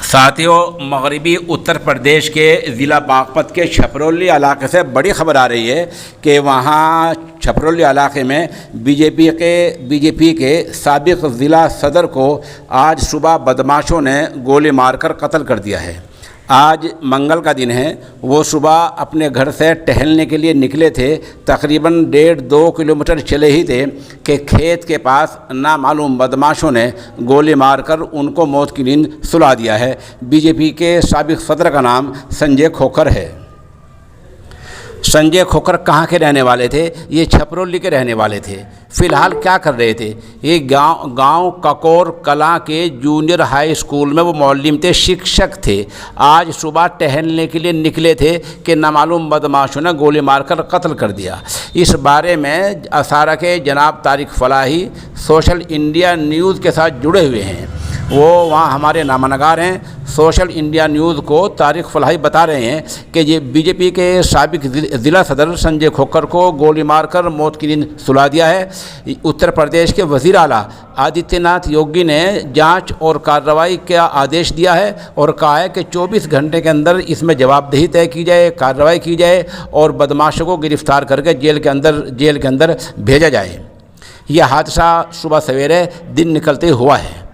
साथियों, मगरबी उत्तर प्रदेश के ज़िला बागपत के छपरौली इलाके से बड़ी खबर आ रही है कि वहाँ छपरौली इलाके में बीजेपी के साबिक ज़िला सदर को आज सुबह बदमाशों ने गोली मारकर कत्ल कर दिया है। आज मंगल का दिन है। वो सुबह अपने घर से टहलने के लिए निकले थे। तकरीबन 1.5-2 किलोमीटर चले ही थे कि खेत के पास नामालूम बदमाशों ने गोली मारकर उनको मौत की नींद सुला दिया है। बीजेपी के साबिक सदर का नाम संजय खोखर है। संजय खोखर कहाँ के रहने वाले थे? ये छपरौली के रहने वाले थे। फ़िलहाल क्या कर रहे थे? ये गांव ककोर कलां के जूनियर हाई स्कूल में वो मौलिम थे, शिक्षक थे। आज सुबह टहलने के लिए निकले थे कि नामालूम बदमाशों ने गोली मारकर कत्ल कर दिया। इस बारे में असारा के जनाब Tariq Falahi social India news के साथ जुड़े हुए हैं। वो वहाँ हमारे नामनगार हैं। सोशल इंडिया न्यूज़ को तारिक फलाही बता रहे हैं कि ये बीजेपी के साबिक ज़िला सदर संजय खोखर को गोली मारकर मौत की नींद सुला दिया है। उत्तर प्रदेश के वज़ीर आला आदित्यनाथ योगी ने जांच और कार्रवाई का आदेश दिया है और कहा है कि 24 घंटे के अंदर इसमें जवाबदेही तय की जाए, कार्रवाई की जाए और बदमाशों को गिरफ्तार करके जेल के अंदर भेजा जाए। यह हादसा सुबह सवेरे दिन निकलते हुआ है।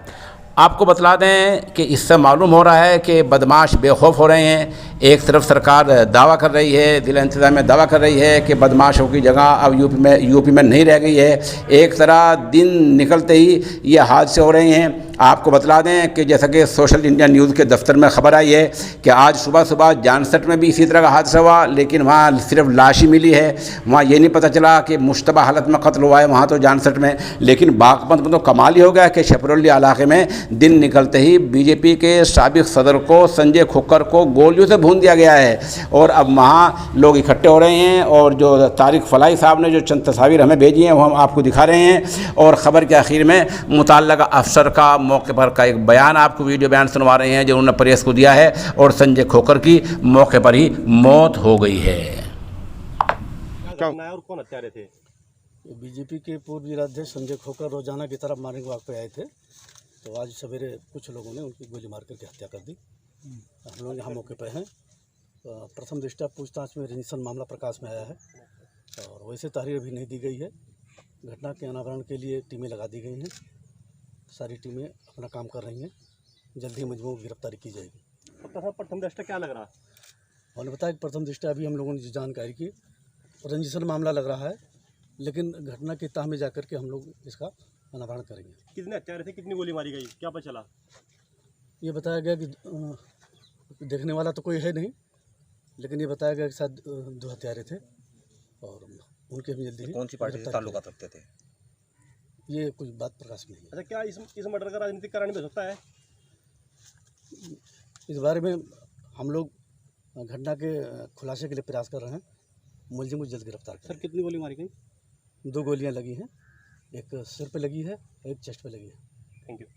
आपको बतला दें कि इससे मालूम हो रहा है कि बदमाश बेखौफ हो रहे हैं। एक तरफ सरकार दावा कर रही है, ज़िला इंतज़ामिया दावा कर रही है कि बदमाशों की जगह अब यूपी में नहीं रह गई है। एक तरह दिन निकलते ही ये हादसे हो रहे हैं। आपको बतला दें कि जैसा कि सोशल इंडिया न्यूज़ के दफ्तर में खबर आई है कि आज सुबह जानसठ में भी इसी तरह का हादसा हुआ, लेकिन वहाँ सिर्फ लाश ही मिली है। वहाँ ये नहीं पता चला कि मुश्तबा हालत में कत्ल हुआ है वहाँ तो जानसठ में। लेकिन बागपत में तो कमाल ही हो गया कि छपरौली इलाके में दिन निकलते ही बीजेपी के साबिक सदर को संजय खोखर को गोलियों से भून दिया गया है। और अब वहाँ लोग इकट्ठे हो रहे हैं और जो तारिक फलाही साहब ने जो चंद तस्वीर हमें भेजी हैं वो हम आपको दिखा रहे हैं। और ख़बर के आखिर में मुतल्लिक़ा अफसर का मौके पर का एक बयान, आपको वीडियो बयान सुनवा रहे हैं जो उन्होंने प्रेस को दिया है। और संजय खोखर की मौके पर ही मौत हो गई है। और कौन हत्यारे थे? बीजेपी के पूर्व जिलाध्यक्ष संजय खोखर रोजाना की तरफ मॉर्निंग वॉक पे आए थे, तो आज सवेरे कुछ लोगों ने उनकी गोली मार करके हत्या कर दी। हम लोग यहाँ मौके पर हैं। प्रथम दृष्टया पूछताछ में रंजिशन मामला प्रकाश में आया है और वैसे तहरीर अभी नहीं दी गई है। घटना के अनावरण के लिए टीमें लगा दी गई हैं। सारी टीमें अपना काम कर रही हैं। जल्द ही मजमू गिरफ्तारी की जाएगी। प्रथम दृष्टया क्या लग रहा है? उन्होंने बताया कि प्रथम दृष्टया अभी हम लोगों ने जो जानकारी की रंजिशन मामला लग रहा है, लेकिन घटना की तह में जाकर के हम लोग इसका अनावरण करेंगे। कितने हत्यारे थे, कितनी गोली मारी गई, क्या पता चला? ये बताया गया कि देखने वाला तो कोई है नहीं, लेकिन ये बताया गया कि शायद 2 हत्यारे थे और उनके भी जल्दी कौन सी पार्टी से ताल्लुकात रखते थे? ये कुछ बात प्रकाश में नहीं है। अच्छा, क्या इस मर्डर का राजनीतिक कारण भी हो सकता है? इस बारे में हम लोग घटना के खुलासे के लिए प्रयास कर रहे हैं। मुलजिम को जल्द गिरफ्तार करें। सर, कितनी गोली मारी गई? 2 गोलियां लगी हैं, एक सिर पे लगी है, एक चेस्ट पे लगी है। Thank you.